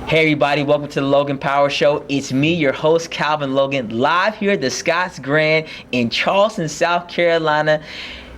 Hey everybody, welcome to the Logan Power Show. It's me, your host, Calvin Logan, live here at the Scotts Grand in Charleston, South Carolina.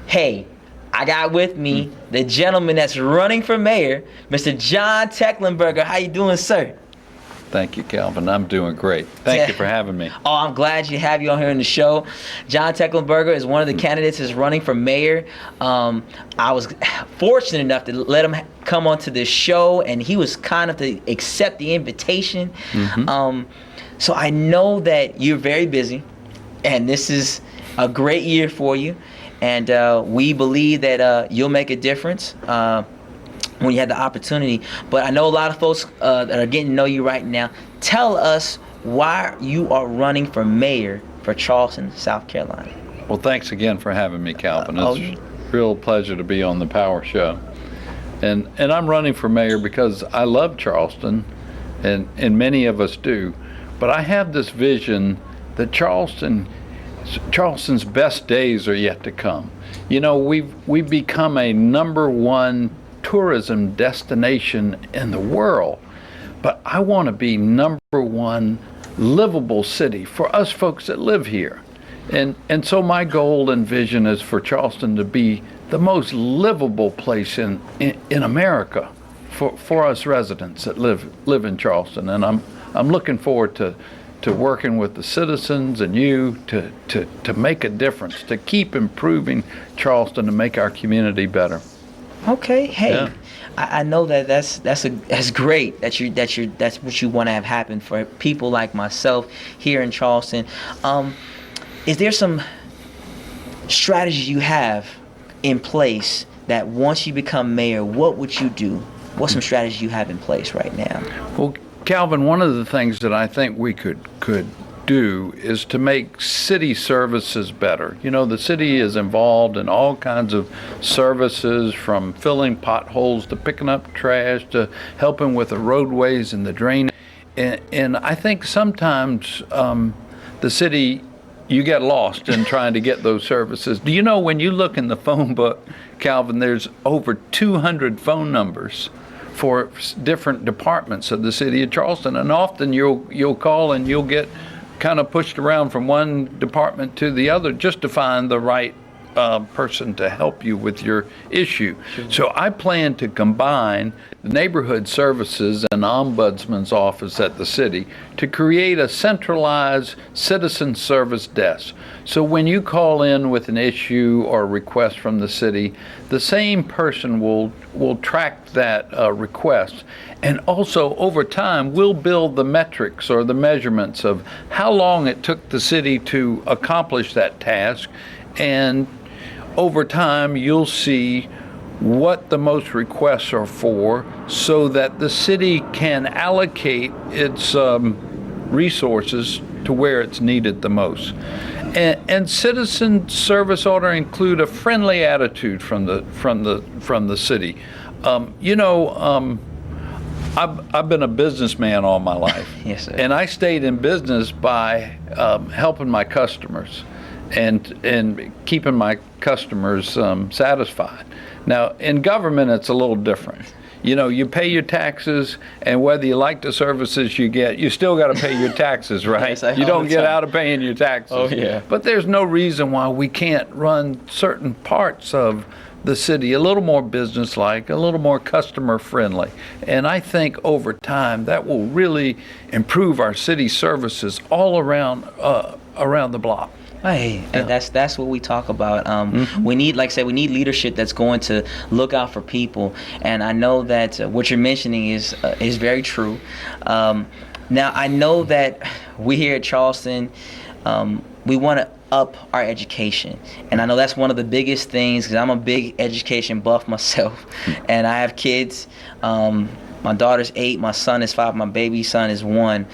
Hey, I got with me the gentleman that's running for mayor, Mr. John Tecklenburg. How you doing, sir? Thank you, Calvin. I'm doing great. Thank you for having me. Oh, I'm glad to have you on here in the show. John Tecklenburg is one of the candidates that's running for mayor. I was fortunate enough to let him come onto this show, and he was kind of to accept the invitation. So I know that you're very busy, and this is a great year for you, and we believe that you'll make a difference when you have the opportunity. But I know a lot of folks that are getting to know you right now. Tell us why you are running for mayor for Charleston, South Carolina. Well, thanks again for having me, Calvin. It's a real pleasure to be on the Power Show. And I'm running for mayor because I love Charleston, and many of us do. But I have this vision that Charleston's best days are yet to come. You know, we've become a #1 tourism destination in the world, but I want to be #1 livable city for us folks that live here, and so my goal and vision is for Charleston to be the most livable place in America for us residents that live in Charleston. And I'm looking forward to working with the citizens and you to make a difference, to keep improving Charleston, to make our community better. Okay, hey, yeah. I know that's great that's what you want to have happen for people like myself here in Charleston. Is there some strategies you have in place that once you become mayor, what would you do? What's some strategies you have in place right now? Well, Calvin, one of the things that I think we could do is to make city services better. You know, the city is involved in all kinds of services, from filling potholes to picking up trash to helping with the roadways and the drainage. And I think sometimes the city, you get lost in trying to get those services. Do you know, when you look in the phone book, Calvin, there's over 200 phone numbers for different departments of the city of Charleston, and often you'll call and you'll get kind of pushed around from one department to the other just to find the right person to help you with your issue. Sure. So I plan to combine the neighborhood services and ombudsman's office at the city to create a centralized citizen service desk. So when you call in with an issue or request from the city, the same person will track that request. And also, over time, we'll build the metrics or the measurements of how long it took the city to accomplish that task. And over time, you'll see what the most requests are for, so that the city can allocate its resources to where it's needed the most. And citizen service ought to include a friendly attitude from the city. I've been a businessman all my life. Yes, sir. And I stayed in business by helping my customers and keeping my customers satisfied. Now, in government, it's a little different. You know, you pay your taxes, and whether you like the services you get, you still got to pay your taxes, right? Yes, you don't get out of paying your taxes. Oh, yeah. But there's no reason why we can't run certain parts of the city a little more business-like, a little more customer-friendly. And I think over time that will really improve our city services all around the block. Hey, Yeah. and that's what we talk about. We need, like I said, we need leadership that's going to look out for people. And I know that what you're mentioning is very true. Now, I know that we here at Charleston, we want to up our education, and I know that's one of the biggest things, because I'm a big education buff myself, and I have kids. My daughter's 8, my son is 5, my baby son is 1.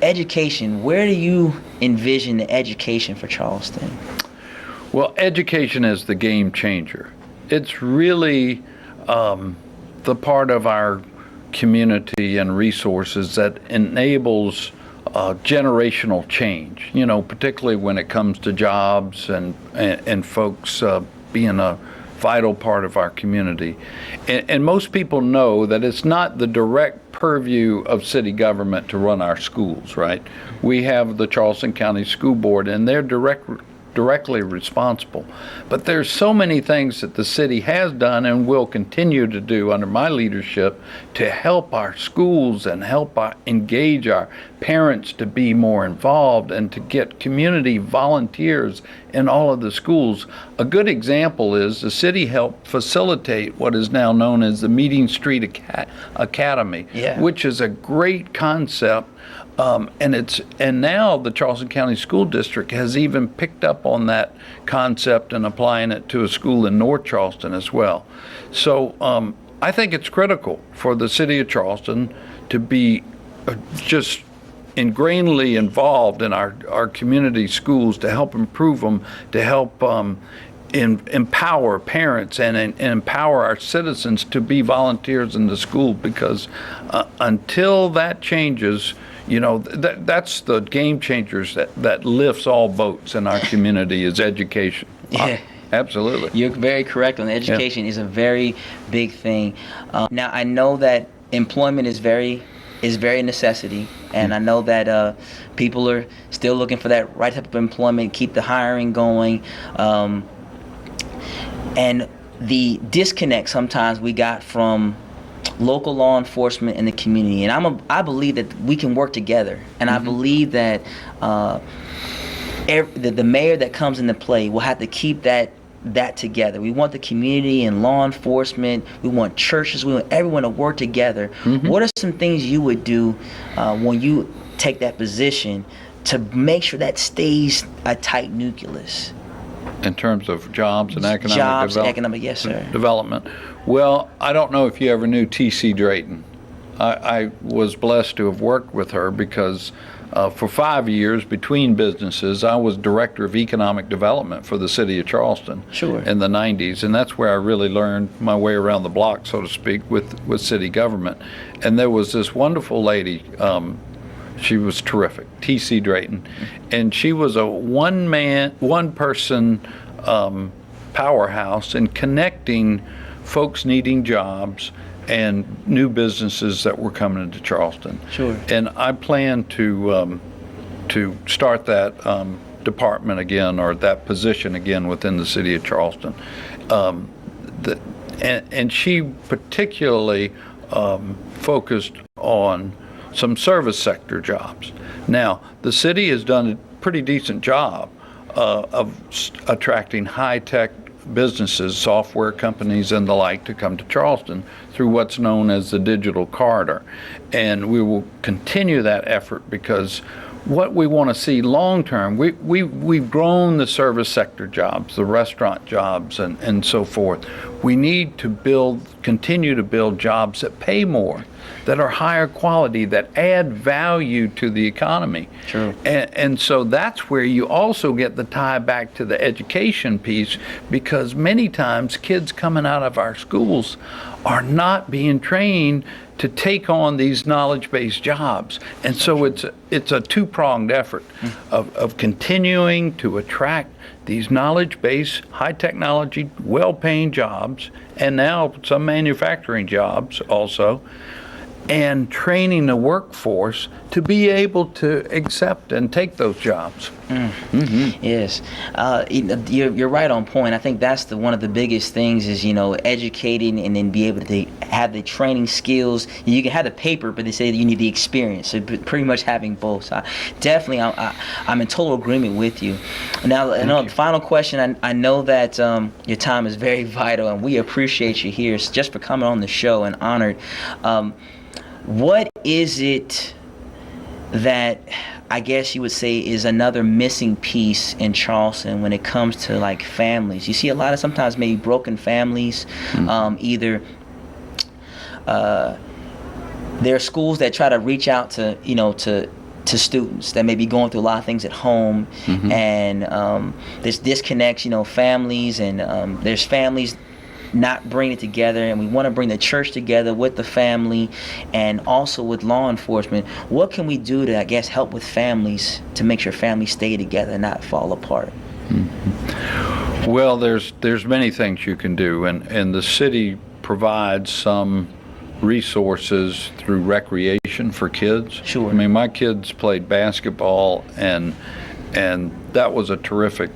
Education, where do you envision the education for Charleston? Well, education is the game changer. It's really the part of our community and resources that enables generational change, you know, particularly when it comes to jobs and folks being vital part of our community. And most people know that it's not the direct purview of city government to run our schools, right? We have the Charleston County School Board, and they're directly responsible. But there's so many things that the city has done and will continue to do under my leadership to help our schools and help engage our parents to be more involved and to get community volunteers in all of the schools. A good example is the city helped facilitate what is now known as the Meeting Street Academy, which is a great concept. And now the Charleston County School District has even picked up on that concept and applying it to a school in North Charleston as well. So I think it's critical for the city of Charleston to be just ingrainedly involved in our community schools, to help improve them, to help empower parents and empower our citizens to be volunteers in the school, because until that changes, that's the game changers that lifts all boats in our community is education. Yeah. Absolutely. You're very correct on education is a very big thing. Now I know that employment is very necessity, and I know that people are still looking for that right type of employment, keep the hiring going, and the disconnect sometimes we got from local law enforcement and the community. And I believe that we can work together, and I believe that the mayor that comes into play will have to keep that together. We want the community and law enforcement, we want churches, we want everyone to work together. What are some things you would do when you take that position to make sure that stays a tight nucleus? In terms of jobs and economic development? Yes, sir. Development. Well, I don't know if you ever knew T.C. Drayton. I was blessed to have worked with her because for 5 years between businesses, I was director of economic development for the city of Charleston in the 90s. And that's where I really learned my way around the block, so to speak, with city government. And there was this wonderful lady, she was terrific, T.C. Drayton. And she was a one-person powerhouse in connecting folks needing jobs and new businesses that were coming into Charleston. And I plan to start that department again, or that position again within the city of Charleston. And she particularly focused on some service sector jobs. Now, the city has done a pretty decent job of attracting high-tech businesses, software companies and the like to come to Charleston through what's known as the digital corridor. And we will continue that effort because what we want to see long term, we've grown the service sector jobs, the restaurant jobs and so forth. We need to continue to build jobs that pay more, that are higher quality, that add value to the economy. And so that's where you also get the tie back to the education piece, because many times kids coming out of our schools are not being trained to take on these knowledge-based jobs. And so it's a two-pronged effort of continuing to attract these knowledge-based, high-technology, well-paying jobs, and now some manufacturing jobs also, and training the workforce to be able to accept and take those jobs. Yes, you're right on point. I think that's one of the biggest things is educating and then be able to have the training skills. You can have the paper, but they say that you need the experience. So pretty much having both. So I'm in total agreement with you. Now, the final question. I know that your time is very vital, and we appreciate you here just for coming on the show and honored. What is it that I guess you would say is another missing piece in Charleston when it comes to like families? You see a lot of sometimes maybe broken families, either there are schools that try to reach out to to students that may be going through a lot of things at home, and there's disconnects, families, and there's families not bring it together, and we want to bring the church together with the family and also with law enforcement. What can we do to, I guess, help with families to make sure families stay together and not fall apart? Well, there's many things you can do, and the city provides some resources through recreation for kids. Sure. I mean, my kids played basketball, and that was a terrific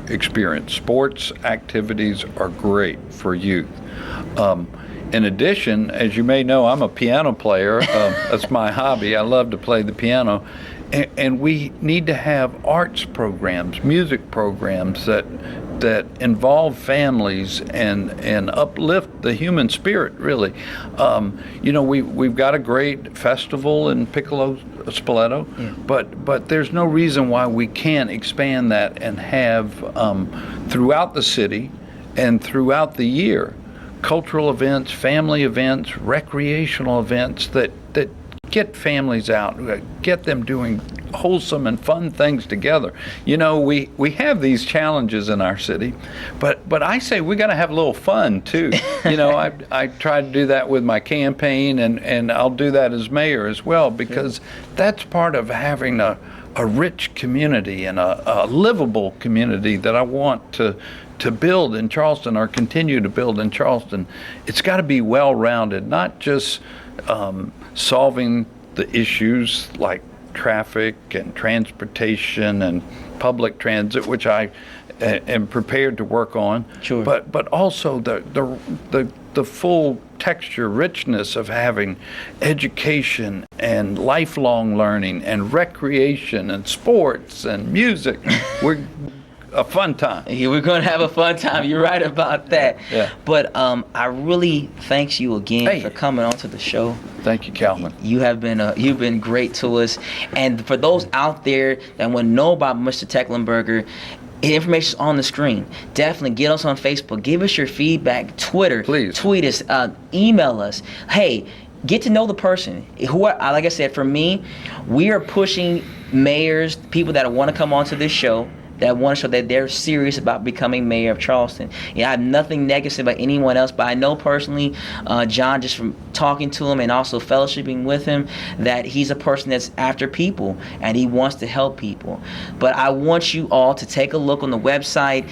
experience. Sports activities are great for youth. In addition, as you may know, I'm a piano player. That's my hobby. I love to play the piano. And we need to have arts programs, music programs that involve families and uplift the human spirit, really. We've got a great festival in Piccolo Spoleto, yeah. but there's no reason why we can't expand that and have throughout the city and throughout the year cultural events, family events, recreational events that get families out, get them doing wholesome and fun things together. We have these challenges in our city, but I say we got to have a little fun too. I try to do that with my campaign, and I'll do that as mayor as well, because that's part of having a rich community and a livable community that I want to build in Charleston, or continue to build in Charleston. It's got to be well-rounded, not just solving the issues like traffic and transportation and public transit, which I am prepared to work on. Sure. But also the full texture, richness of having education and lifelong learning and recreation and sports and music. We're a fun time. Yeah, we're going to have a fun time. You're right about that. Yeah. But I really thanks you again for coming on to the show. Thank you, Calvin. You've been great to us. And for those out there that want to know about Mr. Tecklenburg, information's on the screen. Definitely get us on Facebook. Give us your feedback. Twitter. Please. Tweet us. Email us. Hey, get to know the person. Like I said, for me, we are pushing mayors, people that want to come onto this show, that want to show that they're serious about becoming mayor of Charleston. I have nothing negative about anyone else, but I know personally, John, just from talking to him and also fellowshipping with him, that he's a person that's after people and he wants to help people. But I want you all to take a look on the website,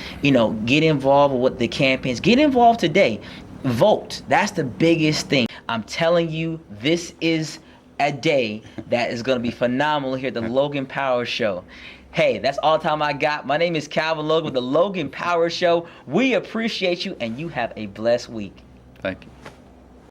get involved with the campaigns. Get involved today. Vote. That's the biggest thing. I'm telling you, this is a day that is going to be phenomenal here at the Logan Power Show. Hey, that's all the time I got. My name is Calvin Logan with the Logan Power Show. We appreciate you, and you have a blessed week. Thank you.